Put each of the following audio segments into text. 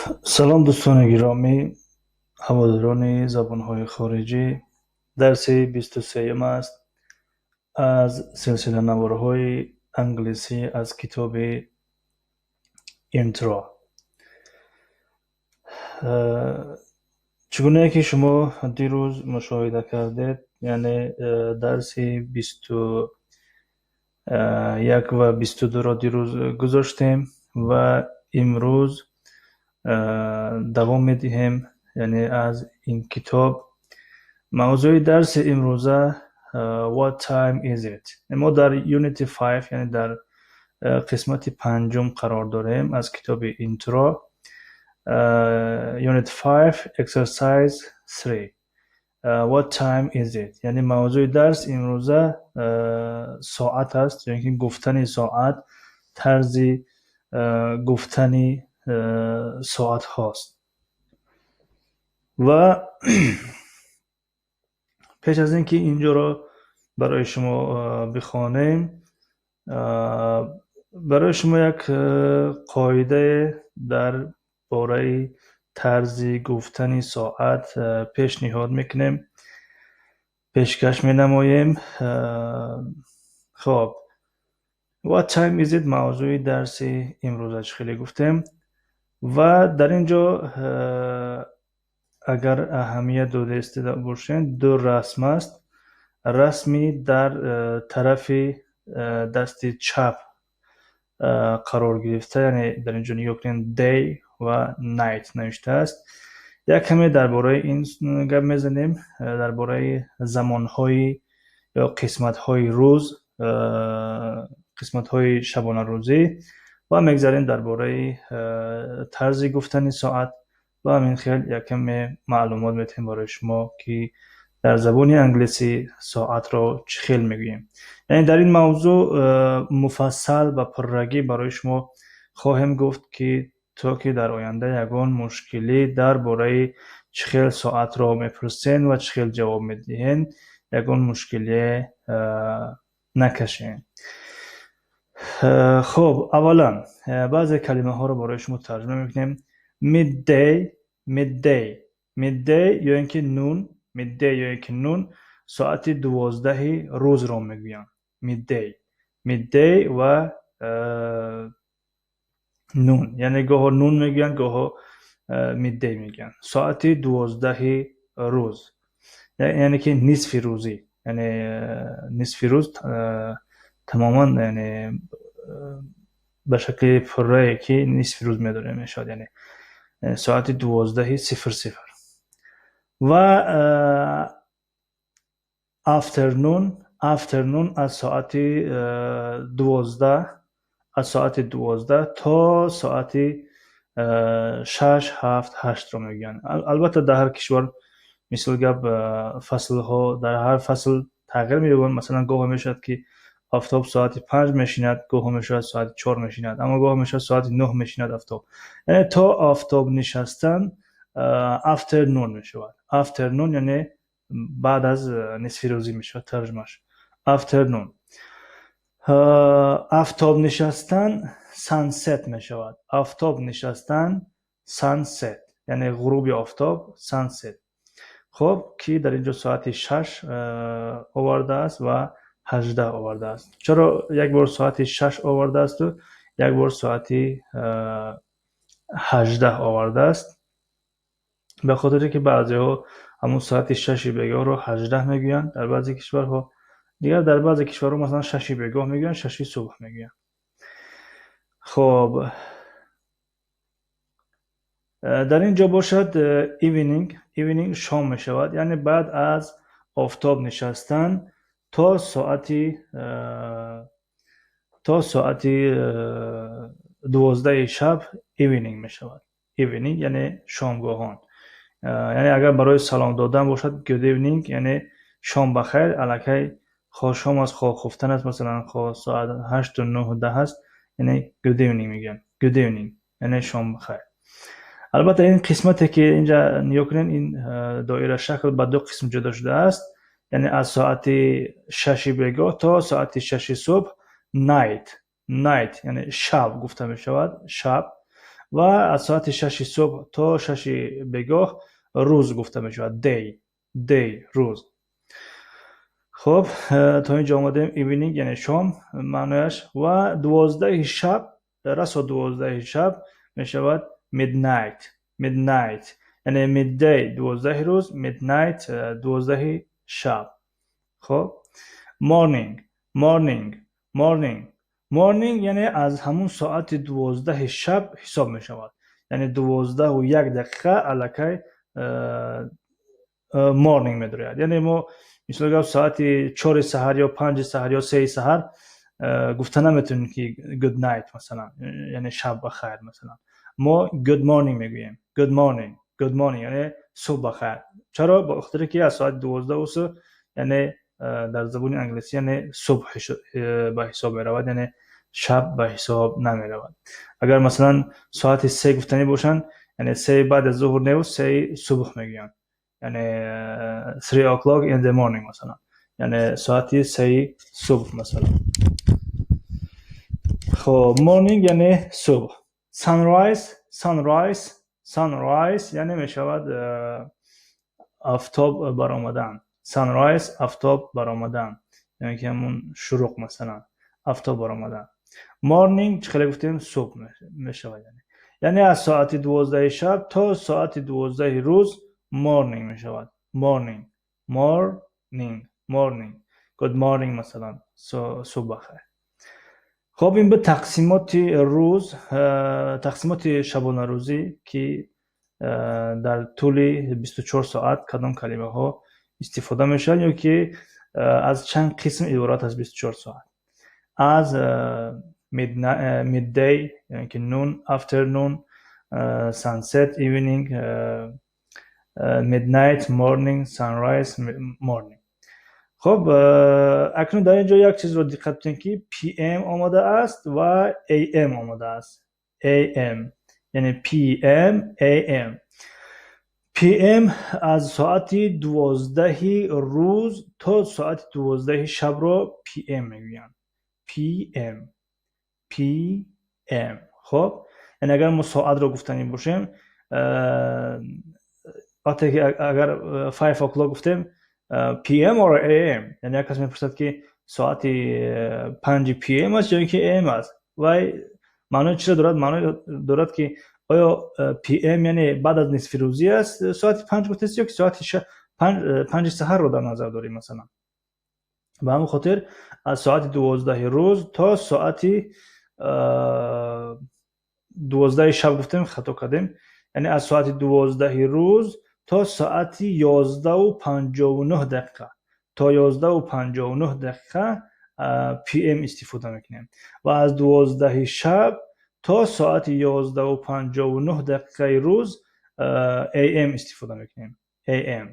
سلام دوستان گرامی، هواداران زبانهای خارجی. درس 23 است از سلسله نوارهای انگلیسی از کتاب اینترو. چگونه که شما دیروز مشاهده کردید، یعنی درس 21 و 22 را دیروز گذاشتیم و امروز دوام میدهیم، یعنی از این کتاب. موضوع درس امروزه What time is it؟ ما در یونیت 5، یعنی در قسمت پنجم قرار داریم از کتاب اینترو. یونیت 5 exercise 3 What time is it؟ یعنی موضوع درس امروزه ساعت است، یعنی گفتن ساعت، طرز گفتن ساعت هاست. و پیش از اینکه اینجا را برای شما بخوانیم، برای شما یک قاعده در باره طرز گفتن ساعت پیشنهاد میکنیم، پیشکش مینماییم. خب What time is it موضوع درس امروز خیلی گفتیم و در اینجا اگر اهمیت داده استفاده باشین، دو رسم است. رسمی در طرف دست چپ قرار گرفته، یعنی در اینجا نگاه کنید day و night نوشته است. یک کمی درباره این گپ میزنیم، درباره زمانهای یا قسمت‌های روز، قسمت‌های شبانه روزی، و میگذاریم درباره طرز گفتن ساعت و همین خیال یک کمی معلومات میتیم برای شما که در زبان انگلیسی ساعت را چه خیل میگوییم. یعنی در این موضوع مفصل و پررگی برای شما خواهم گفت که تا که در آینده یگان مشکلی درباره چه خیل ساعت را میپرسین و چه خیل جواب میدهین یگان مشکلی نکشین. خب اولا بعضی کلمه ها رو برای شما ترجمه میکنیم. midday یا اینکه نون، midday یا اینکه نون، ساعت 12 روز را میگویم. midday و نون، یعنی گاه نون میگن گاه midday میگن. ساعت 12 روز یعنی که نصف روزی، یعنی نصف روز تماما، یعنی به شکل پره که نصف روز میدونه میشد، یعنی ساعت 12:00. و afternoon از ساعت 12 تا ساعت 6 7 8 رو میگن. البته در هر کشور مثل گپ فصل ها در هر فصل تغییر می‌یابند. مثلا گاه میشد که آفتاب ساعت 5 میشیند، گاه میشد ساعت 4 میشیند، اما گاه میشد ساعت 9 میشیند آفتاب. یعنی تا آفتاب نشستن afternoon میشود. afternoon یعنی بعد از نصف روزی میشود ترجمهش afternoon. آفتاب نشستن sunset میشود. آفتاب نشستن sunset یعنی غروب آفتاب sunset. خب که در اینجا ساعت 6 آورده است و 18 آورده است. چرا یک بار ساعت 6 آورده است و یک بار ساعت 18 آورده است؟ به خاطر که بعضی ها همون ساعت 6 بگاه رو 18 میگوین در بعضی کشورها، دیگر در بعضی کشورها مثلا 6 بگاه میگوین، 6 صبح میگوین. خب در اینجا باشد evening شام می شود، یعنی بعد از آفتاب نشستن تا ساعت 12 شب evening می شود. evening یعنی شامگاهان. یعنی اگر برای سلام دادن باشد good evening یعنی شام بخیر، الکی خواه شام از خواه خفتن است، مثلا خواه ساعت 8 و 9 و 10 است، یعنی good evening میگن. good evening یعنی شام بخیر. البته این قسمتی که اینجا نگاه کنین، این دایره شکل به دو قسم جدا شده است، یعنی از ساعت 6 بگاه تا ساعت 6 صبح night یعنی شب گفته می شود، شب. و از ساعت 6 صبح تا 6 بگاه روز گفته می شود. دی روز. خب تا اینجا آمدیم. ایونینگ یعنی شام معنیش. و 12 شب، رسا 12 شب می شود میدنایت یعنی میددی 12 روز، میدنایت 12 شب. خب مورنینگ یعنی از همون ساعت 12 شب حساب می شود. یعنی 12 و 1 دقیقه الکی مورنینگ می دارد. یعنی ما مثلا ساعت 4 سحر یا 5 سحر یا 3 سحر گفته نمیتونیم که گود نایت مثلا، یعنی شب بخیر مثلا. ما گود مورنینگ میگوییم. گود مورنینگ یعنی صبح بخیر. چرا؟ به خاطر که از ساعت 12 و سه یعنی در زبان انگلیسی یعنی صبح به حساب می رود، یعنی شب به حساب نمی رود. اگر مثلا ساعت 3 گفتنی باشن یعنی 3 بعد از ظهر نه و 3 صبح میگوین، یعنی 3 o'clock in the morning مثلا، یعنی ساعت 3 صبح مثلا. خب مورنینگ یعنی صبح. سانرایز یعنی می شود آفتاب برآمدن. سانرایز آفتاب برآمدن، یعنی که همون شروق مثلا، آفتاب برآمدن. مورنینگ چخیلی گفتیم صبح می شود، یعنی از ساعت 12 شب تا ساعت 12 روز مورنینگ می شود. مورنینگ گود مورنینگ مثلا، صبح بخیر. خب این به تقسیمات روز، تقسیمات شبانه روزی که در طول 24 ساعت کدام کلمه ها استفاده میشن یا که از چند قسم عبارت از 24 ساعت. از midday یعنی که نون، afternoon، sunset evening، midnight morning، sunrise morning. خب اکنون در اینجا یک چیز رو دقت کنید که PM آمده است و AM آمده است. AM یعنی PM. PM از ساعت 12 روز تا ساعت 12 شب رو PM میگویند. PM. خب یعنی اگر ما ساعت رو گفتنی باشیم، وقتی که اگر 5 o'clock گفتیم PM or AM، یعنی یک کس میپرسد که ساعت 5 PM است یا که AM است. و معنی چی دارد؟ معنی دارد که آیا PM یعنی بعد از نصف روزی است ساعت 5 گفته است یا که ساعت 5 سحر رو در نظر داریم مثلا. به همون خاطر از ساعت 12 روز تا ساعت 12 شب گفتیم خطا کردیم. یعنی از ساعت 12 روز تا ساعت 11 و 59 دقیقه تا 11 و 59 دقیقه PM استفاده میکنیم. و از 12 شب تا ساعت 11 و 59 دقیقه روز AM استفاده میکنیم. AM.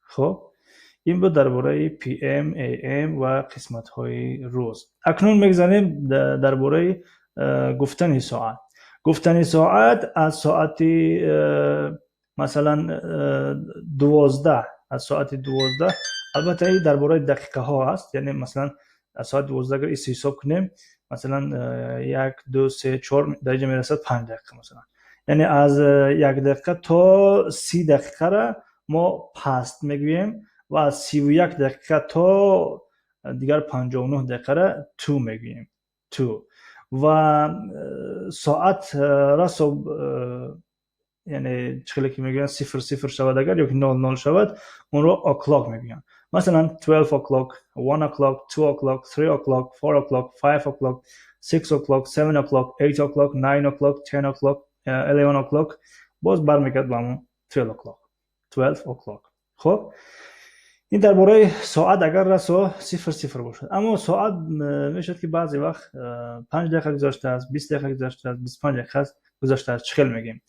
خب این بود درباره PM، AM و قسمت های روز. اکنون میگذاریم درباره گفتن ساعت. گفتن ساعت از ساعت مثلا 12، از ساعت 12 البته این درباره دقیقه ها هست. یعنی مثلا از ساعت 12 اگر ایست حساب کنیم مثلا 1 2 3 4 درجه میرسد 5 دقیقه مثلا. یعنی از 1 دقیقه تا 30 دقیقه را ما پست میگوییم و از 31 دقیقه تا دیگر 59 دقیقه را تو میگوییم. تو. و ساعت را یعنی چخیلی که میگوین 00 شود اگر یا که 00 شود اون رو o'clock میگوین. مثلا 12 o'clock، 1 o'clock، 2 o'clock، 3 o'clock، 4 o'clock، 5 o'clock، 6 o'clock، 7 o'clock، 8 o'clock، 9 o'clock، 10 o'clock، 11 o'clock. باز برمیگرد به همون 12 o'clock. خب این درباره ساعت اگر رسا 00 باشد. اما ساعت میشد که بعضی وقت 5 دقیقه گذاشته است، 20 دقیقه گذاشته است، 25 دقیقه گذاشته است. چخیل میگیم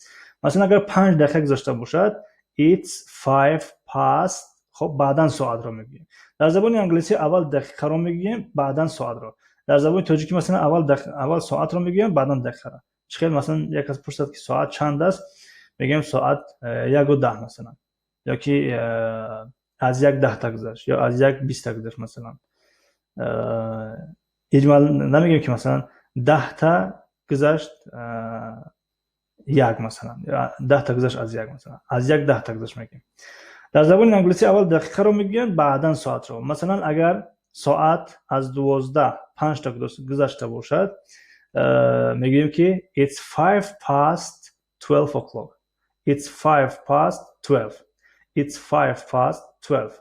مثلا اگر 5 دقیقه گذاشته باشد it's 5 past. خب بعداً ساعت رو میگیم. در زبان انگلیسی اول دقیقه رو میگیم بعداً ساعت رو. در زبان تاجیکی مثلا اول ساعت رو میگیم بعداً دقیقه رو. چخیل مثلا یک از پرسد که ساعت چند است میگیم ساعت 1:10 مثلا، یا که از 1:10 تا گذشت یا از 1:20 تا گذشت مثلا. اجمال نمیگیم که مثلا 10 تا گذشت یک مثلا 10 تا گذشت از یک مثلا از یک 10 تا گذشت میگیم. در زبان انگلیسی اول دقیقه رو میگن بعدا ساعت رو. مثلا اگر ساعت از 12 5 تا گذشته باشد میگیم که it's 5 past 12 o'clock. It's 5 past 12. It's 5 past 12.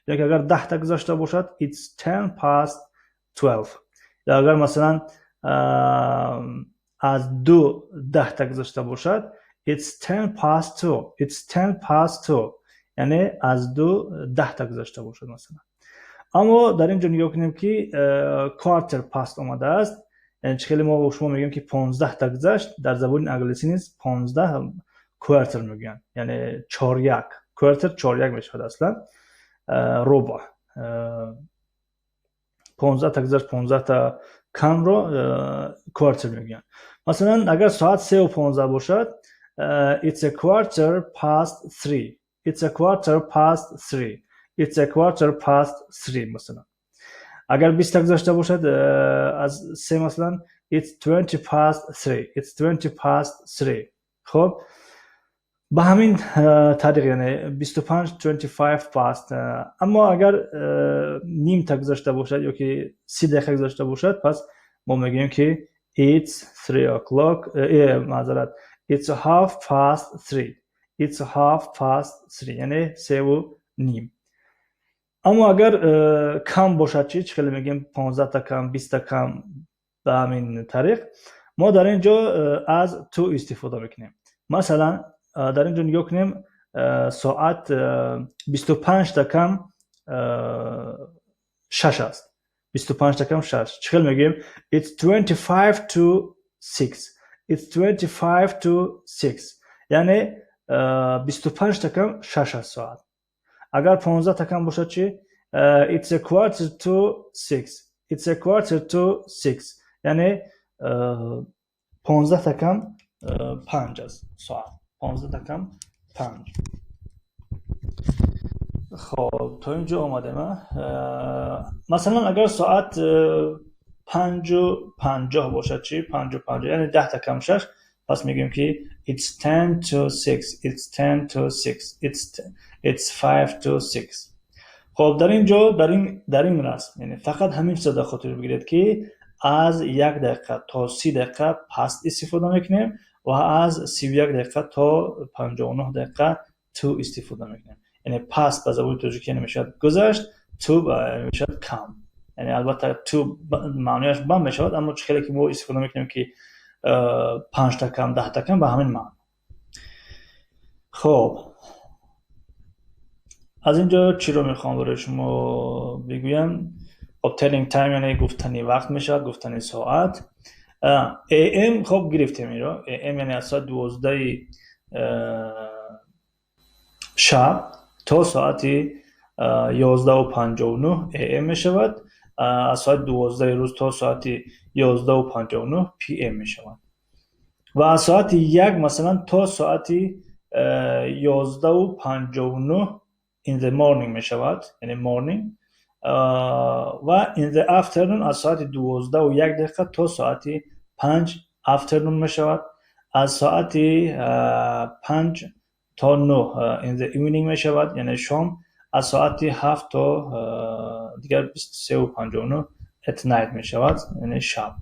یعنی که اگر 10 تا گذشته باشد it's 10 past 12. یا اگر مثلا از 2 10 تا گذشته باشد it's 10 past 2. It's 10 past 2. یعنی از 2 10 تا گذشته باشد مثلا. اما در اینجا نگاه کنیم که کوارتر پاست اومده است. یعنی چخیلی ما شما میگیم که 15 تا گذشت، در زبان انگلیسی نیست 15 کوارتر میگن، یعنی 4 1. کوارتر 4 1 میشه اصلا ربع. 15 تا گذشت 15 تا کم رو کوارتر میگن. مثلا اگر ساعت 3 و 15 باشد it's a quarter past 3. It's a quarter past 3. It's a quarter past 3 مثلا. اگر 20 تا گذشته باشد از 3 مثلا it's 20 past 3. It's 20 past 3. خب به همین طریق یعنی 25 25 past. اما اگر نیم تا گذشته باشد یا که 30 دقیقه گذشته باشد پس ما میگیم که it's 3 o'clock. معذرت it's half past 3. It's half past 3 یعنی 3 و نیم. اما اگر کم باشد چی خیلی میگیم 15 تا کم 20 تا کم به همین طریق ما در اینجا از تو استفاده میکنیم. مثلا در اینجا نگاه کنیم ساعت 25 تا کم 6 است. 25 تا کم 6 چخیل میگیم it's 25 to 6. It's 25 to 6 یعنی 25 تا کم 6 است ساعت. اگر 15 تا کم باشد چی it's a quarter to 6. It's a quarter to 6 یعنی 15 تا کم 5 است ساعت. 15 تا کم 5. خب تا اینجا آمده ما. مثلا اگر ساعت 5 و 50 باشد چی 5 و 50 یعنی 10 تا کم 6 پس میگیم که it's 10 to 6. It's 10 to 6. It's 5 to 6. خب در اینجا در این رسم یعنی فقط همین صدا خاطر بگیرید که از 1 دقیقه تا 30 دقیقه پست استفاده میکنیم و از 31 دقیقه تا 59 دقیقه تو استفاده میکنیم. یعنی پست به زبان تاجیکی نمیشد گذشت، تو میشد کم. یعنی البته تو معنیش بم میشود اما خیلی که ما استفاده میکنیم که 5 تا کم 10 تا کم به همین معنی. خب از اینجا چی رو میخوام برای شما بگویم؟ خب telling time یعنی گفتنی وقت میشه، گفتنی ساعت. AM خب گرفتیم این رو. AM یعنی از ساعت 12 شب تا ساعت 11:59 AM میشود. از ساعت 12 روز تا ساعت 11:59 PM میشود. و از ساعت 1 مثلا تا ساعت 11:59 in the morning میشود، یعنی morning. و in the afternoon از ساعت 12:01 تا ساعت 5 afternoon میشود. از ساعت 5 تا 9 in the evening میشود، یعنی شام. از ساعت 7 تا دیگر 23:59 at night میشود، یعنی شب.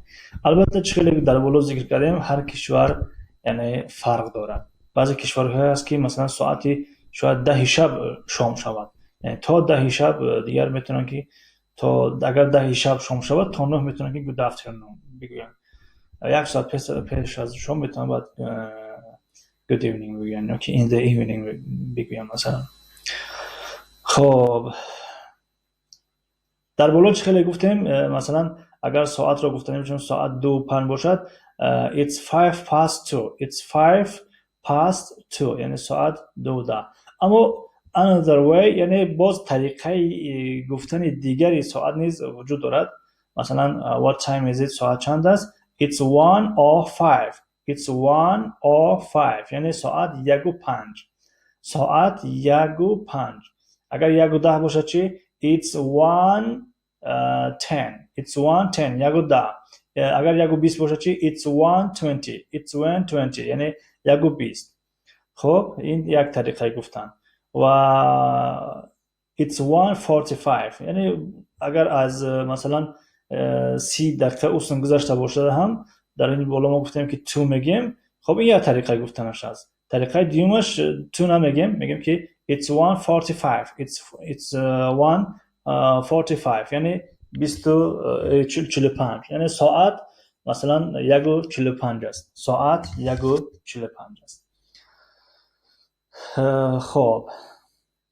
البته چخیلی در بالا ذکر کردیم هر کشور یعنی فرق دارد. بعضی کشورها هست که مثلا ساعت شاید 10 شب شام شود، یعنی تا 10 شب دیگر میتونن که تا اگر 10 شب شام شود تا 9 میتونن که good afternoon بگوین. یک ساعت پیش از شام میتونن باید good evening بگوین یا که in the evening بگوین مثلا. خب در بالا خیلی گفتیم مثلا اگر ساعت رو گفتیم چون ساعت 2:05 باشد it's 5 past 2. It's 5 past 2 یعنی ساعت 2:10. اما another way یعنی باز طریقه گفتن دیگری ساعت نیز وجود دارد. مثلا what time is it ساعت چند است؟ it's 1:05. It's 1:05 یعنی ساعت 1:05. ساعت 1:05. اگر 1:10 باشد چی؟ it's 1:10. It's 1:10 1:10 اگر یگو 20 باشه چی it's 120 it's 120 یعنی یگو 20. خب این یک طریقه گفتن. و it's 145 یعنی اگر از مثلا 30 دقیقه اصلا گذشته باشه هم در این بالا ما گفتیم که تو میگیم. خب این یک طریقه گفتنش است. طریقه دیومش تو نمیگیم، میگیم که it's 145 it's 145 یعنی 45 یعنی ساعت مثلا 1:45 است. ساعت 1:45 است. خب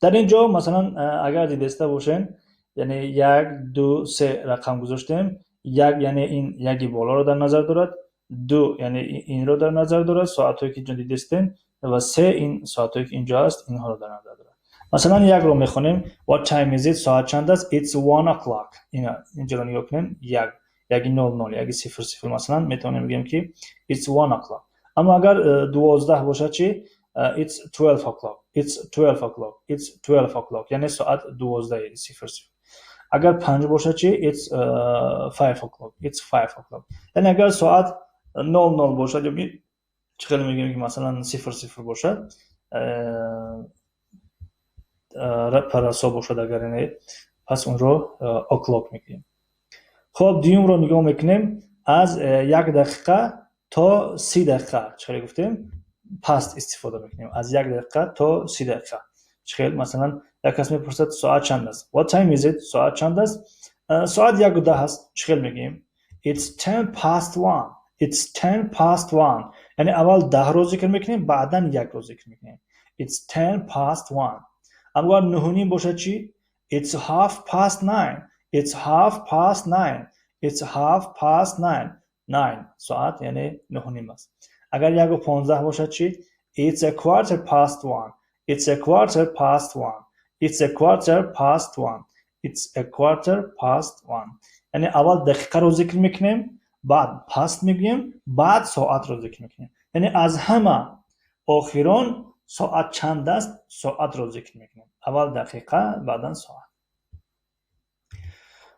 در اینجا مثلا اگر دیدسته باشین یعنی 1 2 3 رقم گذاشتیم. یک یعنی این یکی بالا رو در نظر دارد، 2 یعنی این رو در نظر دارد ساعتایی که اینجا دیدستین، و 3 این ساعتایی که اینجا است اینها رو در نظر دارد. مثلا یک رو میخونیم what time is it ساعت چند است it's 1 o'clock. اینجا رو نگاه کنیم یکی 00 یکی 00 مثلا میتونیم بگیم که it's 1 o'clock. اما اگر 12 باشه چی it's 12 o'clock it's 12 o'clock it's 12 o'clock یعنی ساعت 12 00. اگر 5 باشه چی it's 5 o'clock it's 5 o'clock یعنی اگر ساعت 00 باشه یا چقدر میگیم که مثلا 00 باشه پرسا باشه اگر یعنی پس اون رو o'clock میگیم. خب دیوم رو نگاه میکنیم از 1 دقیقه تا 30 دقیقه چقدر گفتیم پاست استفاده میکنیم. از 1 دقیقه تا 30 دقیقه چقدر مثلا یک کس میپرسد ساعت چند است what time is it ساعت چند است ساعت 1:10 است چقدر میگیم it's 10 past 1 it's 10 past 1 یعنی اول 10 رو ذکر میکنیم بعداً 1 رو ذکر میکنیم it's 10 past 1. اما 9 باشه چی it's half past 9 it's half past 9 it's half past 9 9 ساعت یعنی 9 است. اگر 1:15 باشه چی it's a quarter past 1 it's a quarter past 1 it's a quarter past 1 it's a quarter past 1 یعنی اول دقیقه رو ذکر میکنیم بعد past میگیم بعد ساعت رو ذکر میکنیم یعنی از همه آخرون ساعت چند است ساعت رو ذکر میکنیم اول دقیقه بعدا ساعت.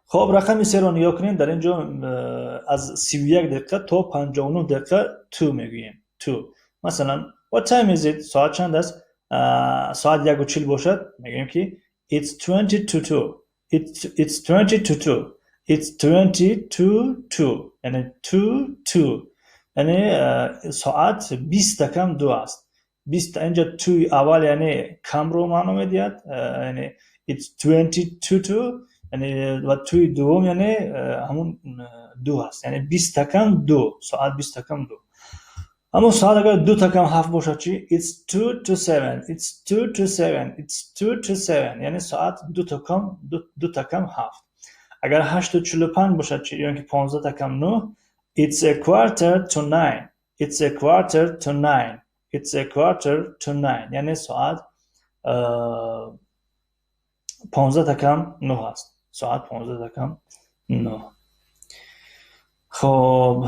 خب رقم 3 رو نگاه کنیم. در اینجا از 31 دقیقه تا 59 دقیقه تو میگوییم تو. مثلا what time is it ساعت چند است ساعت 1:40 باشد میگیم که it's 22 it's 22 it's 22 یعنی 22 یعنی ساعت 20 کم 2 است. 20 اینجا توی اول یعنی کم رو معنی میدهد یعنی it's 22 یعنی و توی دوم یعنی همون 2 هست یعنی 20 کم 2 ساعت 20 کم 2. اما ساعت اگر 2 کم 7 باشه چی it's 2 to 7 it's 2 to 7 it's 2 to 7 یعنی ساعت 2 کم 7. اگر 8:45 باشه چی یعنی که 15 کم 9 it's a quarter to 9 it's a quarter to 9 it's a quarter to 9 یعنی ساعت 15 کم 9 است ساعت 15 کم 9. خب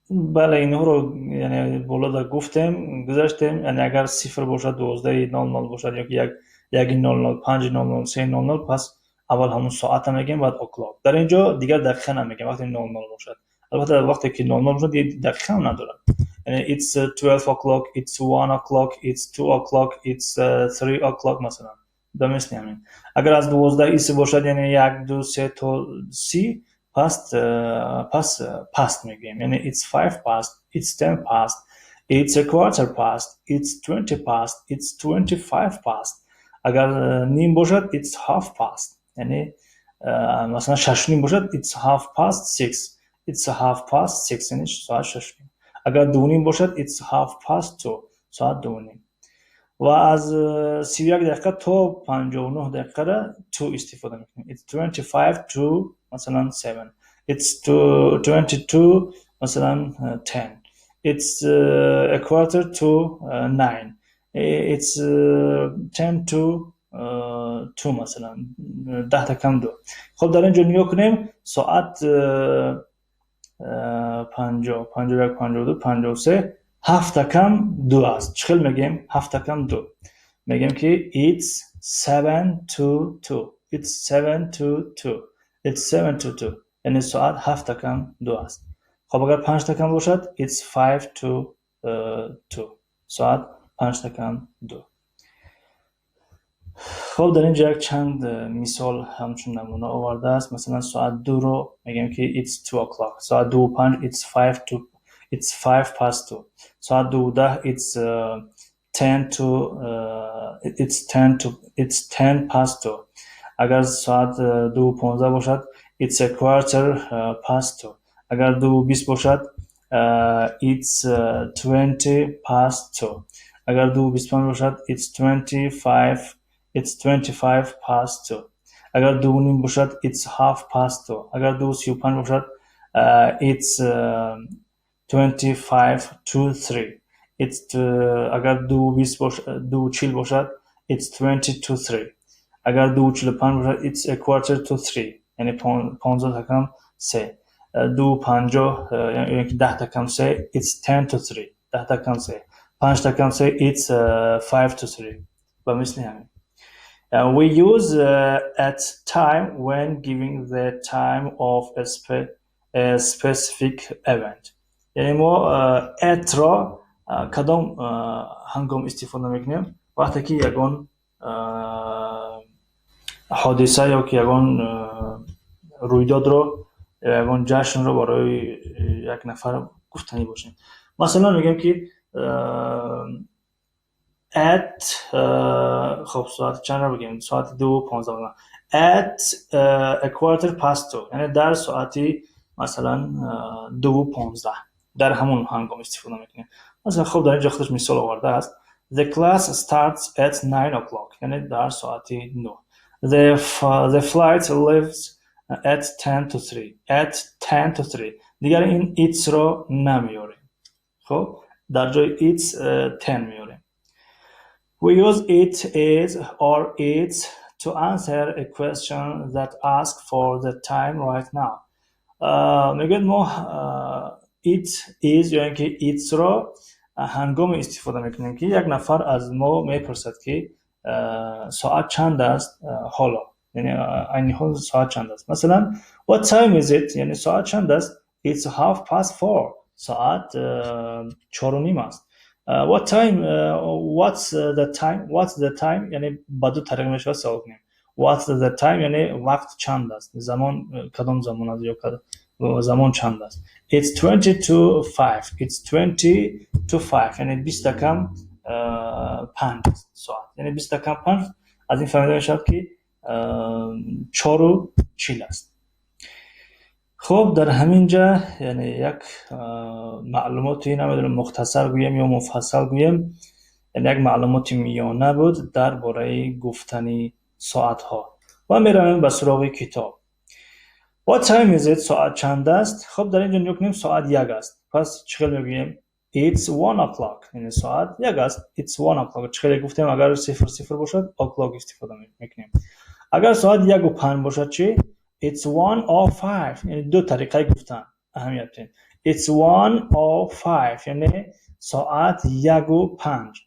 بله اینها رو یعنی بالا گفتیم گذاشتیم یعنی اگر 0 باشه 12 00 باشه یا یک 00 5 00 3 00 پس اول همون ساعت میگیم بعد o'clock. در اینجا دیگر دقیقه نمیگیم وقتی 00 باشه. البته وقتی که 00 باشه دقیقه هم نداره یعنی it's 12 o'clock it's 1 o'clock it's 2 o'clock it's 3 o'clock مثلا درست همین. اگر از 12 ایسه باشد یعنی 1 2 3 تا 30 past میگیم یعنی it's 5 past it's 10 past it's a quarter past it's 20 past it's 25 past. اگر نیم باشد it's half past یعنی مثلا 6 نیم باشد it's half past 6 it's half past 6 یعنی ساعت 6 نیم. اگر 2 نیم باشد it's half past 2 ساعت 2 نیم. و از 31 دقیقه تا 59 دقیقه را تو استفاده میکنیم it's 25 to مثلا 7 it's 22 مثلا 10 it's a quarter to 9 it's 10 to 2 مثلا 10 کم 2. خب در اینجا نگاه کنیم ساعت 50 51 52 53 7 کم 2 است. چقدر میگیم 7 کم 2 میگیم که it's 7 to 2 it's 7 to 2 it's 7 to 2 یعنی ساعت 7 کم 2 است. خب اگر 5 تا کم باشد it's 5 to 2. ساعت 5 تا کم 2. خب در اینجا یک چند مثال همچون نمونه آورده است. مثلا ساعت 2 رو میگیم که it's 2 o'clock. ساعت 2 و 5 it's 5 past 2. ساعت 2 و 10 it's 10 past 2. اگر ساعت 2 و 15 باشد it's a quarter past 2. اگر 2 و 20 باشد it's 20 past 2. اگر 2 و 25 باشد it's 25 past 2. اگر 2 و نیم باشد it's half past 2. اگر 2 و 35 باشد it's 25 to 3. اگر 2 و 20 باشد 2 و 40 باشد it's 20 to 3. اگر 2 و 45 باشد it's a quarter to 3. یعنی 15 تا کم 3. 2 و 50 یعنی 10 تا کم 3 it's 10 to 3. 10 تا کم 3. 5 تا کم 3 it's 5 to 3. و مثل همین. We use at time when giving the time of a specific event. یعنی ما at را کدام هنگام استفاده میکنیم؟ وقتی که یگان حادثه یا که یگان رویداد رو یگان جشن رو برای یک نفر گفتنی باشیم. مثلا میگم که at خب ساعت چند رو بگیم؟ ساعت 2:15 at a quarter past 2. یعنی در ساعتی مثلا 2:15 در همون هنگام استفاده میکنیم. مثلا خب در اینجا خودش مثال آورده است. The class starts at 9 o'clock. یعنی در ساعتی 9. The flight leaves at 10 to 3. At 10 to 3. دیگر این it's رو نمیاریم. خب در جای it's 10 میاریم. We use it is or its to answer a question that asks for the time right now. میگن ما it is یعنی که it's را هنگام استفاده میکنیم که یک نفر از ما میپرسد که ساعت چند است حالا. یعنی این حال ساعت چند است. مثلا what time is it؟ یعنی ساعت چند است؟ It's 4:30. ساعت 4:30 است. What time what's the time یعنی با دو طریق میشه سوال کنیم. What's the time یعنی وقت چند است، زمان کدام زمان است یا زمان چند است. It's 20 to 5. It's 20 to 5 یعنی 20 کم 5 ساعت. یعنی 20 کم 5 از این فهمیده میشه که 4:40 است. خب در همینجا یعنی یک معلوماتی نمیدونم مختصر گویم یا مفصل گویم، یعنی یک معلوماتی میانه بود درباره گفتنی ساعت ها و میرویم به سراغ کتاب. What time is it؟ ساعت چند است؟ خب در اینجا نگاه کنیم ساعت 1 است. پس چقدر میگوییم؟ It's 1 o'clock. یعنی ساعت 1 است. It's 1 o'clock. چقدر گفتیم اگر 00 باشد o'clock استفاده میکنیم. اگر ساعت 1:05 باشد چی؟ It's 1:05. یعنی دو طریقه گفتن اهمیت دارد. It's 1:05 یعنی ساعت 1:05.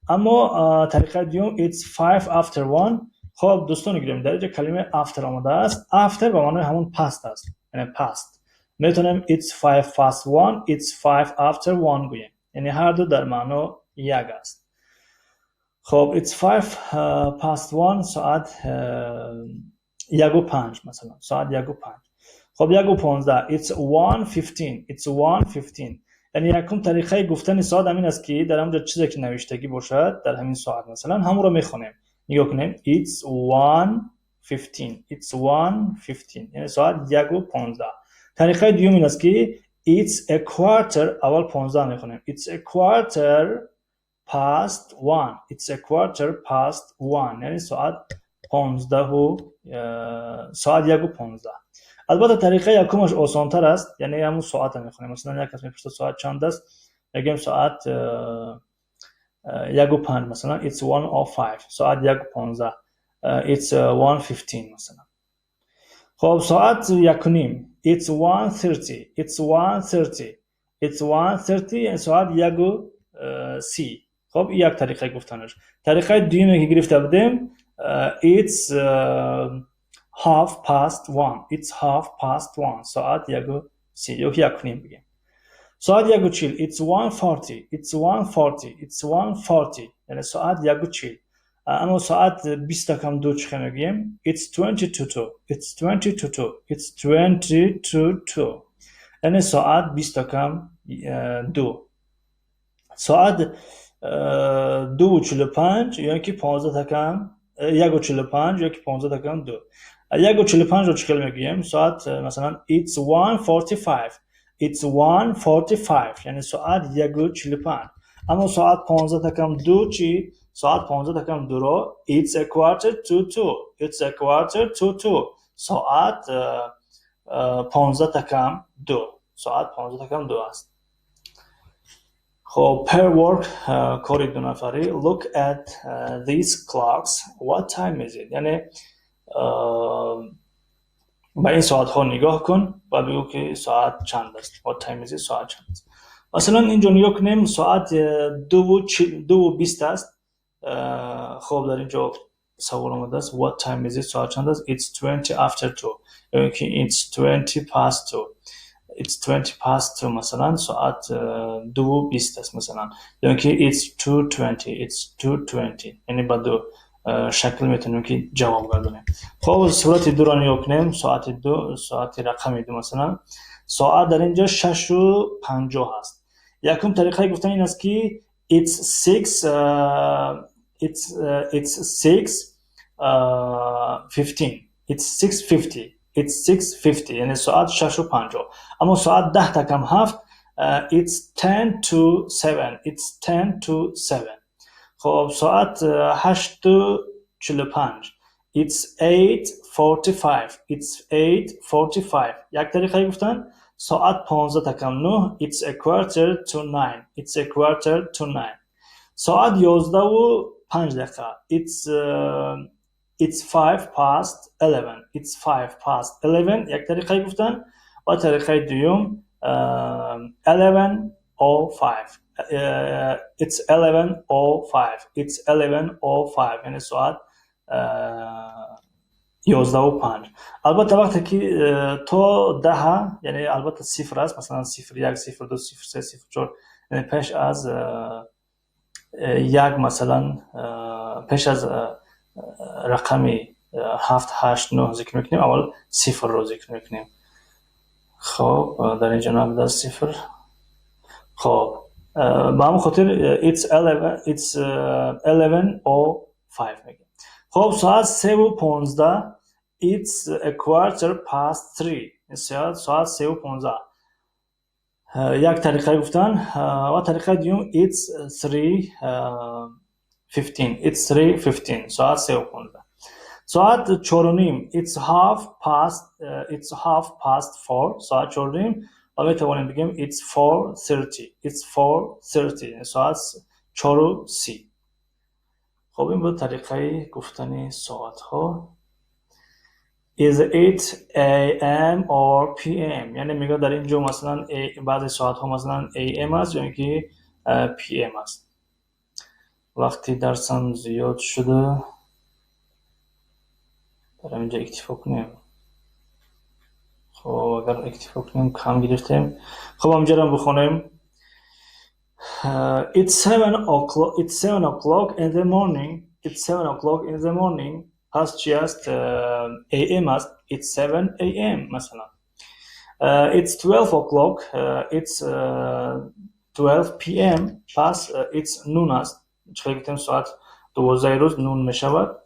اما طریقه دوم it's 5 after 1. خب دوستان گرامی در اینجا کلمه after آمده است. after به معنای همون past است. یعنی past. میتونیم it's 5 past 1 it's 5 after 1 گوییم. یعنی هر دو در معنای یک است. خب it's 5 past 1 ساعت 1:05 مثلا ساعت 1:05. خب 1:15 it's 1:15 it's 1:15 یعنی یکم طریقه گفتن ساعت همین است که در همونجا چیزی که نوشتگی باشد در همین ساعت مثلا همون رو میخونیم نگاه کنیم it's 1:15 it's 1:15 یعنی ساعت 1:15. طریقه دوم این است که it's a quarter اول 15 میخونیم it's a quarter past 1 it's a quarter past 1 یعنی ساعت 15 و ساعت 1:15. البته طریقه یکمش آسان‌تر است یعنی همون ساعت رو میخونیم. مثلا یک کس میپرسه ساعت چند است میگیم ساعت 1:05 مثلا it's 1:05 ساعت 1:15 it's 1:15 مثلا. خب ساعت 1:30 it's 1:30 it's 1:30 it's 1:30 یعنی ساعت 1:30. خب یک طریقه گفتنش. طریقه دومی که گرفته بودیم it's 1. It's 1:30. ساعت 1:30 یا 1:30 بگیم. ساعت 1:40. It's 1:40. It's 1:40. It's 1:40. یعنی ساعت 1:40. اما ساعت 20 کم دو چخه میگیم. It's 22. It's 22. It's 22. یعنی ساعت 20 کم دو. ساعت 2:45 یا که 15 کم 1:45 یا که 15 کم دو. 1:45 رو چخه میگیم؟ ساعت مثلا it's 1:45. It's 1:45 یعنی ساعت 1:45. اما ساعت 15 کم دو چی؟ ساعت 15 کم دو رو it's a quarter to two. It's a quarter to two. ساعت 15 کم دو. ساعت 15 کم دو است. خب per work کاری دو نفری. Look at these clocks. What time is it? یعنی به این ساعت ها نگاه کن و بگو که ساعت چند است. What time is it؟ ساعت چند است. مثلا اینجا نگاه کنیم ساعت 2:20 است. خب در اینجا سوال آمده است What time is it؟ ساعت چند است. It's 20 after 2. یعنی که it's 20 past 2. It's 20 past 2 مثلا ساعت 2:20 است مثلا. یعنی که it's 2:20. It's 2:20. یعنی با دو شکل میتونیم که جواب گردونیم. خب صورت دو را نگاه کنیم. ساعت دو، ساعت رقم دو مثلا. ساعت در اینجا 6:50 است. یکم طریقه گفتن این است که it's 6:15. It's 6:50. It's 6:50 یعنی ساعت 6:50. اما ساعت 10 تا کم 7 it's 10 to 7. It's 10 to 7. خب ساعت 8:45 it's 8:45. It's 8:45. یک طریقه گفتن ساعت 15 تا کم 9 it's a quarter to 9. It's a quarter to 9. ساعت 11:05 it's 5:11. It's 5:11. یک طریقه گفتن و طریقه دوم 11:05. It's 11:05. It's 11:05 یعنی ساعت 11:05. البته وقتی که تا 10 یعنی البته صفر است مثلا 01 02 03 04 یعنی پیش از یک مثلا پیش از رقمی 7 8 9 ذکر میکنیم اول صفر رو ذکر میکنیم. خب در اینجا نام از صفر. خب با همون خاطر it's 11:05 میگیم. خب ساعت 3:15 it's a quarter past 3. ساعت 3:15. یک طریقه گفتن و طریقه دیوم it's 3:15. It's 3:15 ساعت 3:15. ساعت 4:30 it's half past 4. ساعت 4:30 و میتوانیم بگیم it's 4:30. It's 4:30 ساعت 4:30. خب این بود طریقه گفتن ساعت ها. Is it AM or PM؟ یعنی میگه در اینجا مثلا بعضی ساعت ها مثلا AM است یا اینکه PM است. وقتی درسم زیاد شده برای اینجا اکتفا کنیم. خب اگر اکتفا کنیم کم گرفتیم. خب همجا رو بخونیم. It's 7 o'clock in the morning. It's 7 o'clock in the morning. پس چی است؟ AM است. It's 7 AM مثلا. It's 12 o'clock. It's 12 PM. پس it's noon است. چه گفتیم ساعت 12 روز نون می شود.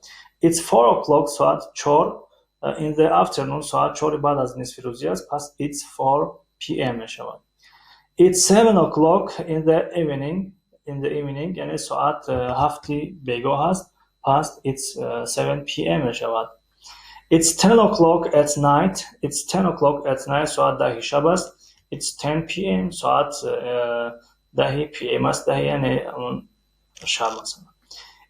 It's 4 o'clock ساعت 4. In the afternoon ساعت 4 بعد از نصف روزی است. پس it's 4 PM می شود. It's 7 o'clock in the evening. In the evening یعنی ساعت 7 بیگاه است. پس it's 7 PM می شود. It's 10 o'clock at night. It's 10 o'clock at night ساعت 10 شب است. It's 10 PM ساعت 10 PM است. 10 یعنی شب مثلا.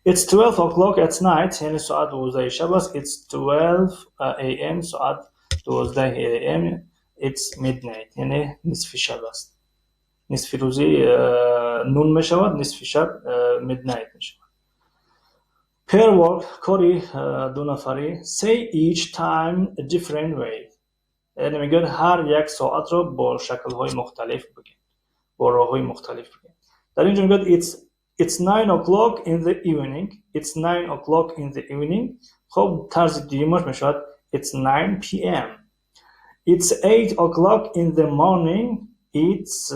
It's 12 o'clock at night یعنی ساعت 12 شب است. It's 12 AM ساعت 12 AM. It's midnight یعنی نصف شب است. نصف روزی نون می شود. نصف شب midnight می شود. pair work کاری دو نفری. say each time a different way. یعنی میگه هر یک ساعت رو با شکل‌های مختلف بگید، با راه‌های مختلف بگید. در اینجا میگه it's 9 o'clock in the evening. It's 9 o'clock in the evening. خب طرز دیگه‌اش میشود it's 9 p.m. It's 8 o'clock in the morning. It's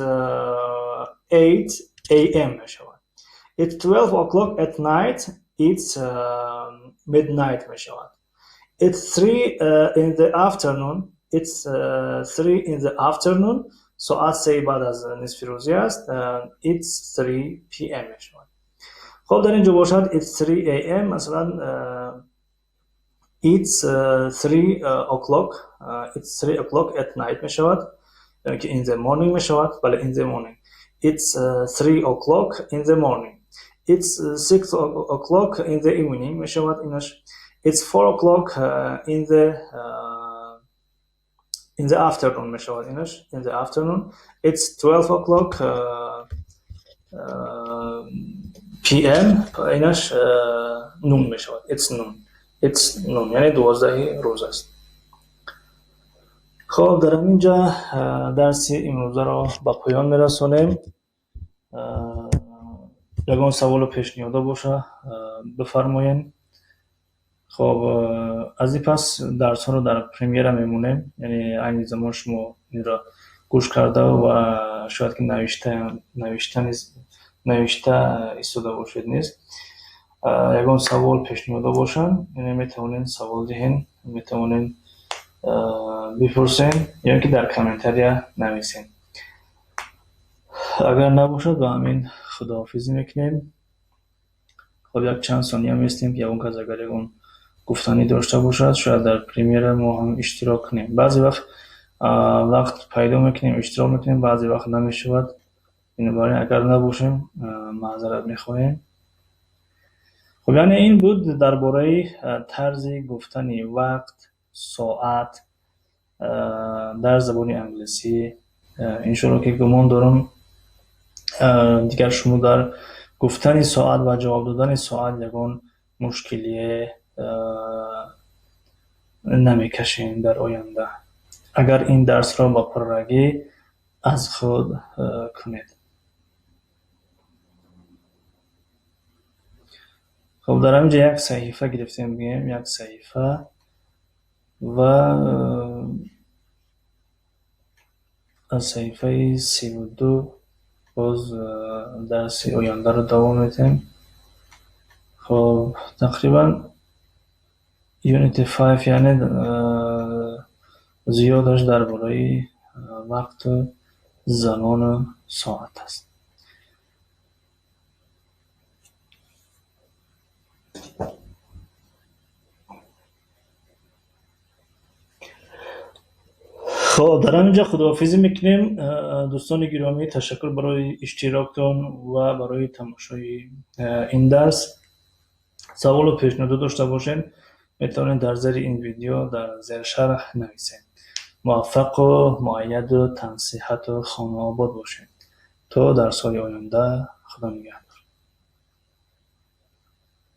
8 a.m. میشود. It's 12 o'clock at night. It's midnight میشود. It's 3 in the afternoon. It's 3 in the afternoon. ساعت 3 بعد از نصف روزی است. It's 3 p.m. میشود. خب در اینجا باشد it's 3 a.m. مثلا it's 3 o'clock. It's 3 o'clock at night میشود. یعنی که in the morning میشود. بله in the morning. It's 3 o'clock in the morning. It's 6 o'clock in the evening میشود اینش. It's 4 o'clock in the afternoon میشود اینش. In the afternoon. It's 12 o'clock p.m. اینش نون میشود. It's noon. It's noon یعنی 12 روز است. خب در اینجا درس امروز را به پایان میرسونیم. یگان سوال پیشنهاد باشه بفرمایید. خب از این پس درس ها رو در پریمیر میمونیم، یعنی این زمان شما این را گوش کرده و شاید که نوشته ایستاده باشید نیست. یگان سوال پیشنهاد باشن، یعنی میتونین سوال دهین، میتونین بپرسین یا که در کامنتاریا نویسین. اگر نباشد با همین خداحافظی میکنیم. خب یک چند ثانیه میستیم که اون کس اگر اون گفتنی داشته باشد شاید در پریمیر ما هم اشتراک کنیم. بعضی وقت پیدا میکنیم اشتراک میکنیم، بعضی وقت نمیشود. بنابراین اگر نباشیم معذرت میخواهیم. خب یعنی این بود درباره طرز گفتنی وقت، ساعت در زبان انگلیسی. انشالله که گمان دارم دیگر شما در گفتن ساعت و جواب دادن ساعت یگان مشکلی نمیکشین در آینده اگر این درس را با پررگی از خود کنید. خب در اینجا یک صحیفه گرفتیم، بگیم یک صحیفه و از صحیفه 32 باز درس آینده رو دوام میدیم. خب تقریبا یونیت 5 یعنی زیادش درباره وقت، زمان و ساعت است. خب در اینجا خداحافظی میکنیم. دوستان گرامی تشکر برای اشتراکتان و برای تماشای این درس. سوال و پیشنهاد داشته باشین میتونید در زیر این ویدیو در زیر شرح نویسین. موفق و مؤید و تنصیحت و خانه آباد باشین تا درس های آینده. خدا نگهدار.